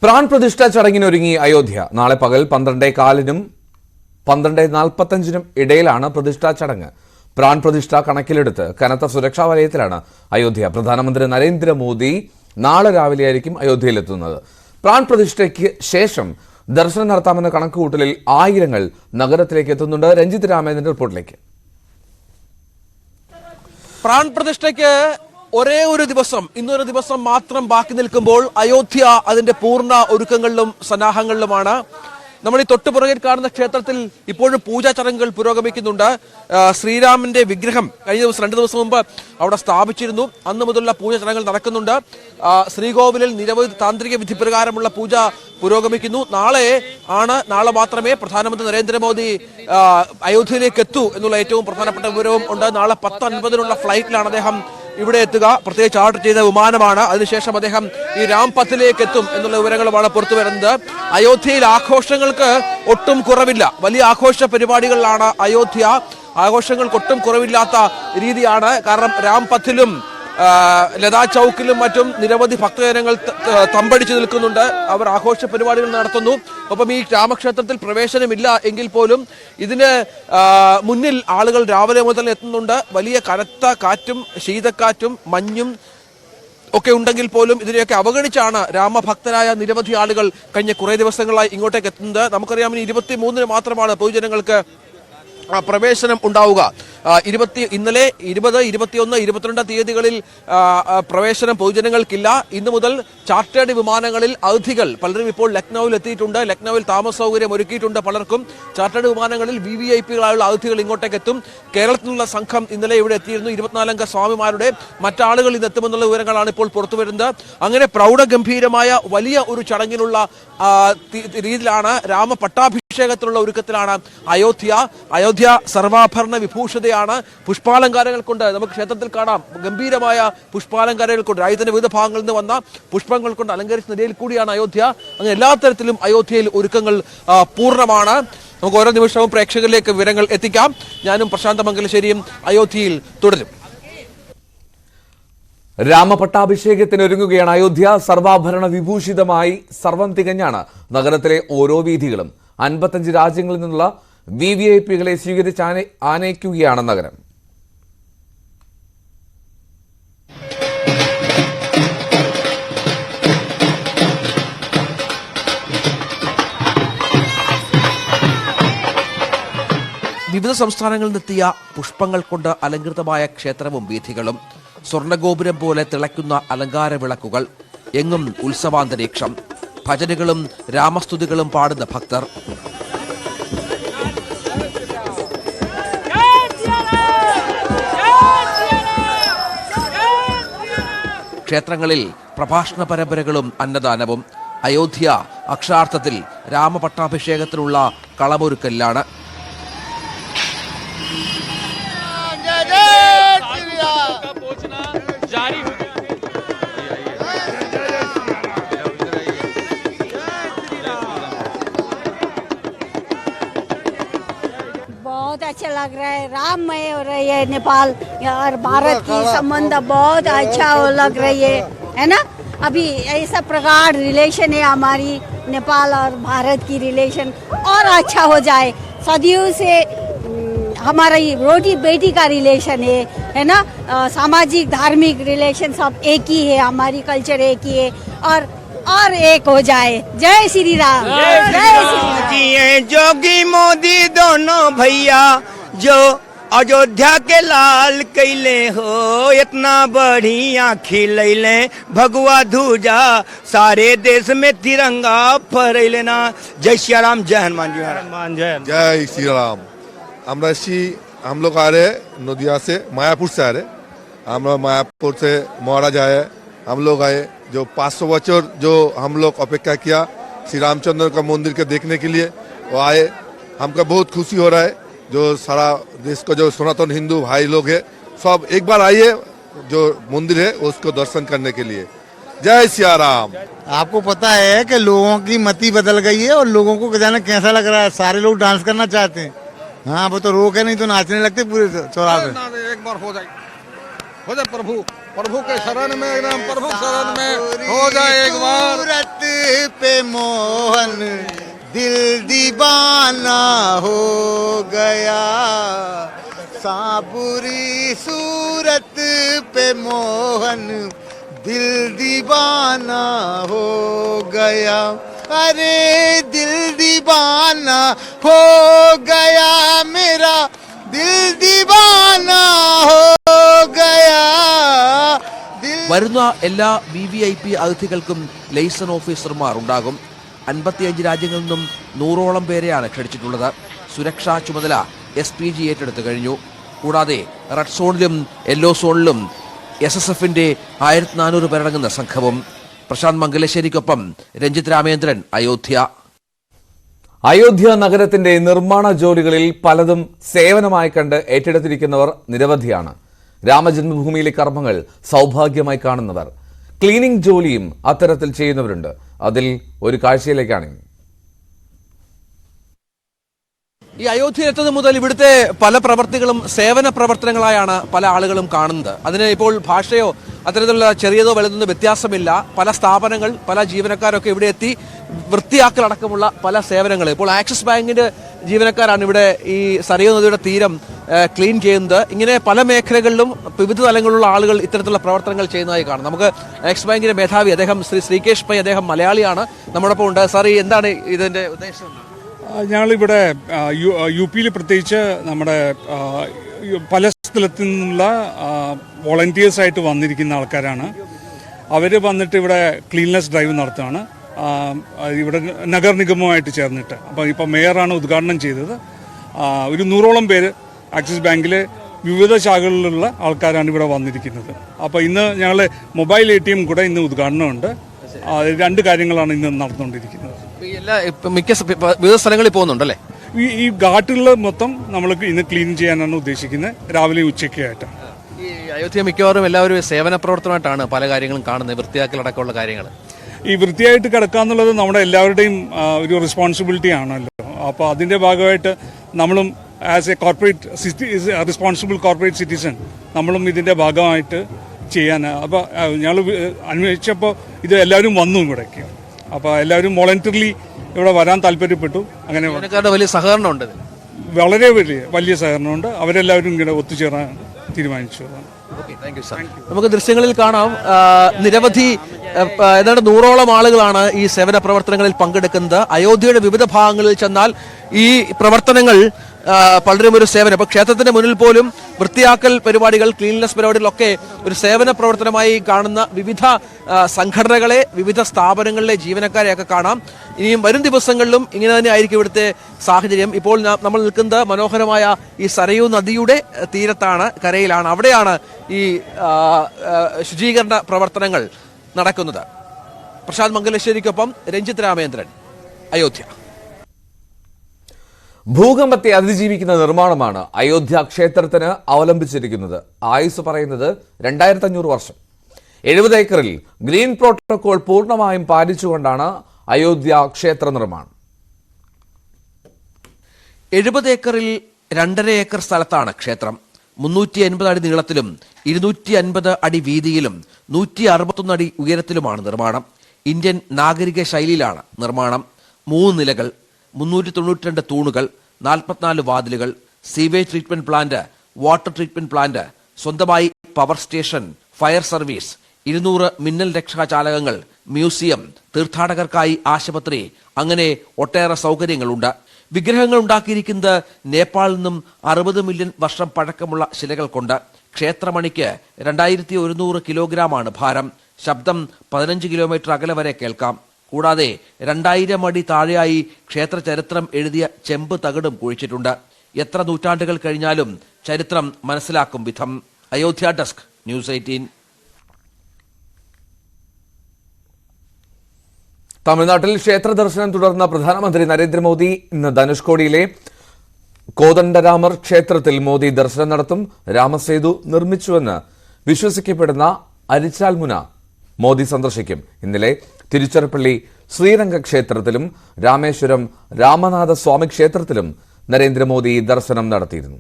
PRAN പ്രതിഷ്ഠ ചടങ്ങിനൊരുങ്ങി അയോധ്യ. നാളെ പകൽ 12:15-നും 12:45-നും ഇടയിലാണ് പ്രതിഷ്ഠാ ചടങ്ങ്. പ്രാൺ പ്രതിഷ്ഠ കണക്കിലെടുത്ത് കനത്ത സുരക്ഷാ വലയത്തിലാണ് അയോധ്യ. പ്രധാനമന്ത്രി നരേന്ദ്രമോദി നാളെ രാവിലെയായിരിക്കും അയോധ്യയിലെത്തുന്നത്. പ്രാൺ പ്രതിഷ്ഠയ്ക്ക് ശേഷം ദർശനം നടത്താമെന്ന കണക്കുകൂട്ടലിൽ ആയിരങ്ങൾ നഗരത്തിലേക്ക് എത്തുന്നുണ്ട്. രഞ്ജിത്ത് രാമേന്ദ്രന്റെ റിപ്പോർട്ടിലേക്ക്. പ്രാൺ പ്രതിഷ്ഠയ്ക്ക് ഒരേ ഒരു ദിവസം, ഇന്നൊരു ദിവസം മാത്രം ബാക്കി നിൽക്കുമ്പോൾ അയോധ്യ അതിന്റെ പൂർണ്ണ ഒരുക്കങ്ങളിലും സന്നാഹങ്ങളിലുമാണ്. നമ്മൾ ഈ തൊട്ടുപുറകിൽ കാണുന്ന ക്ഷേത്രത്തിൽ ഇപ്പോഴും പൂജാ ചടങ്ങുകൾ പുരോഗമിക്കുന്നുണ്ട്. ശ്രീരാമന്റെ വിഗ്രഹം കഴിഞ്ഞ ദിവസം 2 ദിവസം മുമ്പ് അവിടെ സ്ഥാപിച്ചിരുന്നു. അന്ന് മുതലുള്ള പൂജാ ചടങ്ങുകൾ നടക്കുന്നുണ്ട്. ശ്രീകോവിലിൽ നിരവധി താന്ത്രിക വിധി പ്രകാരമുള്ള പൂജ പുരോഗമിക്കുന്നു. നാളെ മാത്രമേ പ്രധാനമന്ത്രി നരേന്ദ്രമോദി അയോധ്യയിലേക്ക് എത്തൂ എന്നുള്ള ഏറ്റവും പ്രധാനപ്പെട്ട വിവരവും ഉണ്ട്. നാളെ 10:50-നുള്ള ഫ്ലൈറ്റിലാണ് അദ്ദേഹം ഇവിടെ എത്തുക. പ്രത്യേകിച്ച് ചാർട്ടർ ചെയ്ത വിമാനമാണ്. അതിനുശേഷം അദ്ദേഹം ഈ രാംപഥിലേക്ക് എത്തും എന്നുള്ള വിവരങ്ങളുമാണ് പുറത്തു വരുന്നത്. അയോധ്യയിൽ ആഘോഷങ്ങൾക്ക് ഒട്ടും കുറവില്ല. വലിയ ആഘോഷ പരിപാടികളിലാണ് അയോധ്യ. ആഘോഷങ്ങൾക്ക് ഒട്ടും കുറവില്ലാത്ത രീതിയാണ്. കാരണം രാംപഥിലും ലതാ ചൗക്കിലും മറ്റും നിരവധി ഭക്തജനങ്ങൾ തമ്പടിച്ചു നിൽക്കുന്നുണ്ട്. അവർ ആഘോഷ പരിപാടികൾ നടത്തുന്നു. ഒപ്പം ഈ രാമക്ഷേത്രത്തിൽ പ്രവേശനമില്ല എങ്കിൽ പോലും ഇതിന് മുന്നിൽ ആളുകൾ രാവിലെ മുതൽ എത്തുന്നുണ്ട്. വലിയ കനത്ത കാറ്റും ശീതക്കാറ്റും മഞ്ഞും ഒക്കെ ഉണ്ടെങ്കിൽ പോലും ഇതിനെയൊക്കെ അവഗണിച്ചാണ് രാമഭക്തരായ നിരവധി ആളുകൾ കഴിഞ്ഞ കുറേ ദിവസങ്ങളായി ഇങ്ങോട്ടേക്ക് എത്തുന്നത്. നമുക്കറിയാം, 23-ന് മാത്രമാണ് പൊതുജനങ്ങൾക്ക് പ്രവേശനം ഉണ്ടാവുക. ഇന്നലെ 20, 21, 22 തീയതികളിൽ പ്രവേശനം പൊതുജനങ്ങൾക്കില്ല. ഇന്നു മുതൽ ചാർട്ടേഡ് വിമാനങ്ങളിൽ അതിഥികൾ പലരും ഇപ്പോൾ ലക്നൌവിൽ എത്തിയിട്ടുണ്ട്. ലക്നൌവിൽ താമസ സൗകര്യം ഒരുക്കിയിട്ടുണ്ട് പലർക്കും. ചാർട്ടേഡ് വിമാനങ്ങളിൽ VVIPകളായുള്ള അതിഥികൾ ഇങ്ങോട്ടേക്ക് എത്തും. കേരളത്തിൽ നിന്നുള്ള സംഘം ഇന്നലെ ഇവിടെ എത്തിയിരുന്നു. 24 അംഗ സ്വാമിമാരുടെ മറ്റാളുകൾ ഇന്ന് എത്തുമെന്നുള്ള വിവരങ്ങളാണ് ഇപ്പോൾ പുറത്തു വരുന്നത്. അങ്ങനെ പ്രൗഢഗംഭീരമായ വലിയ ഒരു ചടങ്ങിനുള്ള രീതിയിലാണ് രാമപട്ടാഭിഷേകത്തിനുള്ള ഒരുക്കത്തിലാണ് അയോധ്യ സർവാഭരണ വിഭൂഷിതയാണ്. പുഷ്പാലങ്കാരങ്ങൾ കൊണ്ട് നമുക്ക് ക്ഷേത്രത്തിൽ കാണാം. ഗംഭീരമായ പുഷ്പാലങ്കാരങ്ങൾ കൊണ്ട് രാജ്യത്തിന്റെ വിവിധ ഭാഗങ്ങളിൽ നിന്ന് വന്ന പുഷ്പങ്ങൾ കൊണ്ട് അലങ്കരിച്ച നിലയിൽ കൂടിയാണ് അയോധ്യ. അങ്ങനെ എല്ലാ തരത്തിലും അയോധ്യയിൽ ഒരുക്കങ്ങൾ പൂർണ്ണമാണ്. നമുക്ക് ഓരോ നിമിഷവും പ്രേക്ഷകരിലേക്ക് വിവരങ്ങൾ എത്തിക്കാം. ഞാനും പ്രശാന്ത മംഗലശ്ശേരിയും അയോധ്യയിൽ തുടരും. രാമപട്ടാഭിഷേകത്തിനൊരുങ്ങുകയാണ് അയോധ്യ. സർവാഭരണ വിഭൂഷിതമായി സർവം തികഞ്ഞാണ് നഗരത്തിലെ ഓരോ വീഥികളും. 55 രാജ്യങ്ങളിൽ നിന്നുള്ള VVIPകളെ സ്വീകരിച്ച് ആനയിക്കുകയാണ് നഗരം. വിവിധ സംസ്ഥാനങ്ങളിൽ നിന്നെത്തിയ പുഷ്പങ്ങൾ കൊണ്ട് അലങ്കൃതമായ ക്ഷേത്രവും വീഥികളും, സ്വർണ്ണഗോപുരം പോലെ തിളയ്ക്കുന്ന അലങ്കാര വിളക്കുകൾ, എങ്ങും ഉത്സവാന്തരീക്ഷം, ഭജനുകളും രാമസ്തുതികളും പാടുന്ന ഭക്തർ. ക്ഷേത്രങ്ങളിൽ പ്രഭാഷണ പരമ്പരകളും അന്നദാനവും. അയോധ്യ അക്ഷരാർത്ഥത്തിൽ രാമപട്ടാഭിഷേകത്തിനുള്ള കളമൊരുക്കലിലാണ്. बहुत अच्छा लग रहा है. राममय हो रही है नेपाल और भारत की संबंध बहुत अच्छा लग रही है ना. अभी ऐसा प्रकार रिलेशन है हमारी नेपाल और भारत की रिलेशन और अच्छा हो जाए. सदियों से हमारा ये रोटी बेटी का रिलेशन है ना. सामाजिक धार्मिक रिलेशन सब एक ही है. हमारी कल्चर एक ही है और एक हो जाए. जय श्री राम. जय श्री राम. जोगी मोदी दोनों भैया जो अयोध्या के लाल कैले हो, इतना बढ़िया खिलैले भगवा धूजा सारे देश में तिरंगा फहरैले ना. जय श्री राम. जय हनुमान जी महाराज. जय श्री राम. हम लोग आ रहे नदिया से, मायापुर से आ रहे. हम लोग मायापुर से महाराज आए. हम लोग आए जो 500 बच्चों जो हम लोग अपेक्षा किया श्री रामचंद्र का मंदिर के देखने के लिए, वो आए. हमको बहुत खुशी हो रहा है. जो सारा देश का जो सनातन हिंदू भाई लोग है, सब एक बार आइए जो मंदिर है उसको दर्शन करने के लिए. जय सिया राम. आपको पता है कि लोगों की मति बदल गई है और लोगों को जाने कैसा लग रहा है. सारे लोग डांस करना चाहते हैं. हाँ, वो तो रोक है, नहीं तो नाचने लगते पूरे चौराहे. एक बार हो जाए प्रभु के शरण में, एकदम प्रभु शरण में हो जाए एक बार. पे मोहन दिल दीवाना हो गया, अरे दिल दीवाना हो गया, मेरा दिल दीवाना हो गया. വരുന്ന എല്ലാ VVIP അതിഥികൾക്കും ലൈസൺ ഓഫീസർമാർ ഉണ്ടാകും. 55 രാജ്യങ്ങളിൽ നിന്നും 100ഓളം പേരെയാണ് ക്ഷണിച്ചിട്ടുള്ളത്. സുരക്ഷാ ചുമതല SPG ഏറ്റെടുത്തു കഴിഞ്ഞു. കൂടാതെ റെഡ് സോണിലും യെല്ലോ സോണിലും SSFന്റെ 1400 പേരടങ്ങുന്ന സംഘവും. പ്രശാന്ത് മംഗലശ്ശേരിക്കൊപ്പം രഞ്ജിത്ത് രാമേന്ദ്രൻ, അയോധ്യ. അയോധ്യ നഗരത്തിന്റെ നിർമ്മാണ ജോലികളിൽ പലതും സേവനമായി കണ്ട് ഏറ്റെടുത്തിരിക്കുന്നവർ നിരവധിയാണ്. രാമജന്മഭൂമിയിലെ കർമ്മങ്ങൾ സൗഭാഗ്യമായി കാണുന്നവർ, ക്ലീനിംഗ് ജോലിയും അത്തരത്തിൽ ചെയ്യുന്നവരുണ്ട്. അതിൽ ഒരു കാഴ്ചയിലേക്കാണ് ഈ അയോധ്യയിലെത്തുന്നത് മുതൽ ഇവിടുത്തെ പല പ്രവർത്തികളും സേവന പ്രവർത്തനങ്ങളായാണ് പല ആളുകളും കാണുന്നത്. അതിന് ഇപ്പോൾ ഭാഷയോ അത്തരത്തിലുള്ള ചെറിയതോ വലുതൊന്നും വ്യത്യാസമില്ല. പല സ്ഥാപനങ്ങൾ, പല ജീവനക്കാരൊക്കെ ഇവിടെ എത്തി വൃത്തിയാക്കലടക്കമുള്ള പല സേവനങ്ങൾ. ഇപ്പോൾ ആക്സിസ് ബാങ്കിന്റെ ജീവനക്കാരാണ് ഇവിടെ ഈ സരയൂ നദിയുടെ തീരം ക്ലീൻ ചെയ്യുന്നത്. ഇങ്ങനെ പല മേഖലകളിലും വിവിധ തലങ്ങളിലുള്ള ആളുകൾ ഇത്തരത്തിലുള്ള പ്രവർത്തനങ്ങൾ ചെയ്യുന്നതായി കാണും. നമുക്ക് ആക്സിസ് ബാങ്കിന്റെ മേധാവി അദ്ദേഹം ശ്രീകേഷ് പൈ, അദ്ദേഹം മലയാളിയാണ്, നമ്മോടൊപ്പം ഉണ്ട്. സാർ, ഈ എന്താണ് ഇതിന്റെ ഉദ്ദേശം? ഞങ്ങളിവിടെ UP പ്രത്യേകിച്ച് നമ്മുടെ പല സ്ഥലത്തു നിന്നുള്ള വോളണ്ടിയേഴ്സായിട്ട് വന്നിരിക്കുന്ന ആൾക്കാരാണ്. അവർ വന്നിട്ട് ഇവിടെ ക്ലീൻനെസ് ഡ്രൈവ് നടത്തുകയാണ്, ഇവിടെ നഗർ നിഗമവുമായിട്ട് ചേർന്നിട്ട്. അപ്പോൾ ഇപ്പോൾ മേയറാണ് ഉദ്ഘാടനം ചെയ്തത്. ഒരു 100ഓളം പേര് ആക്സിസ് ബാങ്കിലെ വിവിധ ശാഖകളിലുള്ള ആൾക്കാരാണ് ഇവിടെ വന്നിരിക്കുന്നത്. അപ്പോൾ ഇന്ന് ഞങ്ങൾ മൊബൈൽ ATM കൂടെ ഇന്ന് ഉദ്ഘാടനമുണ്ട്. 2 കാര്യങ്ങളാണ് ഇന്ന് നടന്നുകൊണ്ടിരിക്കുന്നത്. വിവിധ സ്ഥലങ്ങളിൽ പോകുന്നുണ്ടല്ലേ? ഈ ഘാട്ടുകളിൽ മൊത്തം നമ്മൾ ഇന്ന് ക്ലീൻ ചെയ്യാനാണ് ഉദ്ദേശിക്കുന്നത്, രാവിലെ ഉച്ചയ്ക്കായിട്ട്. ഈ അയോധ്യ മിക്കവാറും എല്ലാവരും സേവന പ്രവർത്തനമായിട്ടാണ് പല കാര്യങ്ങളും കാണുന്നത്, വൃത്തിയാക്കലടക്കമുള്ള കാര്യങ്ങൾ. ഈ വൃത്തിയായിട്ട് കിടക്കാന്നുള്ളത് നമ്മുടെ എല്ലാവരുടെയും ഒരു റെസ്പോൺസിബിലിറ്റി ആണല്ലോ. അപ്പോൾ അതിൻ്റെ ഭാഗമായിട്ട് നമ്മളും as A responsible corporate citizen നമ്മളും ഇതിൻ്റെ ഭാഗമായിട്ട് ചെയ്യാൻ. അപ്പോൾ ഞങ്ങൾ അന്വേഷിച്ചപ്പോൾ ഇത് എല്ലാവരും വന്നു ഇവിടേക്ക്. അപ്പോൾ എല്ലാവരും വോളണ്ടറിലി ഇവിടെ വരാൻ താല്പര്യപ്പെട്ടു. അങ്ങനെ വലിയ സഹകരണമുണ്ട്, വളരെ വലിയ സഹകരണമുണ്ട്. അവരെല്ലാവരും ഇങ്ങനെ ഒത്തുചേരാൻ തീരുമാനിച്ചു. നമുക്ക് ദൃശ്യങ്ങളിൽ കാണാം, നിരവധി 100ഓളം ആളുകളാണ് ഈ സേവന പ്രവർത്തനങ്ങളിൽ പങ്കെടുക്കുന്നത്. അയോധ്യയുടെ വിവിധ ഭാഗങ്ങളിൽ ചെന്നാൽ ഈ പ്രവർത്തനങ്ങൾ പലരും ഒരു സേവനം. ഇപ്പോൾ ക്ഷേത്രത്തിന്റെ മുന്നിൽ പോലും വൃത്തിയാക്കൽ പരിപാടികൾ, ക്ലീൻനെസ് പരിപാടികളൊക്കെ ഒരു സേവന പ്രവർത്തനമായി കാണുന്ന വിവിധ സംഘടനകളെ, വിവിധ സ്ഥാപനങ്ങളിലെ ജീവനക്കാരെയൊക്കെ കാണാം. ഇനിയും വരും ദിവസങ്ങളിലും ഇങ്ങനെ തന്നെ ആയിരിക്കും ഇവിടുത്തെ സാഹചര്യം. ഇപ്പോൾ നമ്മൾ നിൽക്കുന്നത് മനോഹരമായ ഈ സരയൂ നദിയുടെ തീരത്താണ്, കരയിലാണ്. അവിടെയാണ് ഈ ശുചീകരണ പ്രവർത്തനങ്ങൾ നടക്കുന്നത്. പ്രശാന്ത് മംഗലശ്ശേരിക്കൊപ്പം രഞ്ജിത്ത് രാമേന്ദ്രൻ, അയോധ്യ. ഭൂകമ്പത്തെ അതിജീവിക്കുന്ന നിർമ്മാണമാണ് അയോധ്യ ക്ഷേത്രത്തിന് അവലംബിച്ചിരിക്കുന്നത്. ആയുസ് പറയുന്നത് 2500 വർഷം. 70 ഏക്കറിൽ ഗ്രീൻ പ്രോട്ടോകോൾ പൂർണ്ണമായും പാലിച്ചുകൊണ്ടാണ് അയോധ്യ ക്ഷേത്ര നിർമ്മാണം. 70 ഏക്കറിൽ 2.5 ഏക്കർ സ്ഥലത്താണ് ക്ഷേത്രം. 380 അടി നീളത്തിലും 250 അടി വീതിയിലും 161 അടി ഉയരത്തിലുമാണ് നിർമ്മാണം. ഇന്ത്യൻ നാഗരിക ശൈലിയിലാണ് നിർമ്മാണം. 3 നിലകൾ, 392 തൂണുകൾ, 44 വാതിലുകൾ, sewage treatment plant, water treatment plant, സ്വന്തമായി പവർ സ്റ്റേഷൻ, ഫയർ സർവീസ്, 200 മിന്നൽ രക്ഷാചാലകങ്ങൾ, മ്യൂസിയം, തീർത്ഥാടകർക്കായി ആശുപത്രി, അങ്ങനെ ഒട്ടേറെ സൗകര്യങ്ങളുണ്ട്. വിഗ്രഹങ്ങൾ ഉണ്ടാക്കിയിരിക്കുന്നത് നേപ്പാളിൽ നിന്നും 60 മില്യൺ വർഷം പഴക്കമുള്ള ശിലകൾ കൊണ്ട്. ക്ഷേത്രമണിക്ക് 2100 കിലോഗ്രാമാണ് ഭാരം. ശബ്ദം 15 കിലോമീറ്റർ അകലെ വരെ കേൾക്കാം. കൂടാതെ 2000 അടി താഴെയായി ക്ഷേത്ര ചരിത്രം എഴുതിയ ചെമ്പ് തകിടും കുഴിച്ചിട്ടുണ്ട്. എത്ര നൂറ്റാണ്ടുകൾ കഴിഞ്ഞാലും ചരിത്രം മനസ്സിലാക്കും വിധം. Ayodhya desk, news 18. തമിഴ്നാട്ടിൽ ക്ഷേത്ര ദർശനം തുടർന്ന പ്രധാനമന്ത്രി നരേന്ദ്രമോദി ഇന്ന് ധനുഷ്കോടിയിലെ കോദണ്ഡരാമർ ക്ഷേത്രത്തിൽ മോദി ദർശനം നടത്തും. രാമസേതു നിർമ്മിച്ചുവെന്ന് വിശ്വസിക്കപ്പെടുന്ന അരിച്ചാൽമുന മോദി സന്ദർശിക്കും. ഇന്നലെ തിരുച്ചിറപ്പള്ളി ശ്രീരംഗ ക്ഷേത്രത്തിലും രാമേശ്വരം രാമനാഥസ്വാമി ക്ഷേത്രത്തിലും നരേന്ദ്രമോദി ദർശനം നടത്തിയിരുന്നു.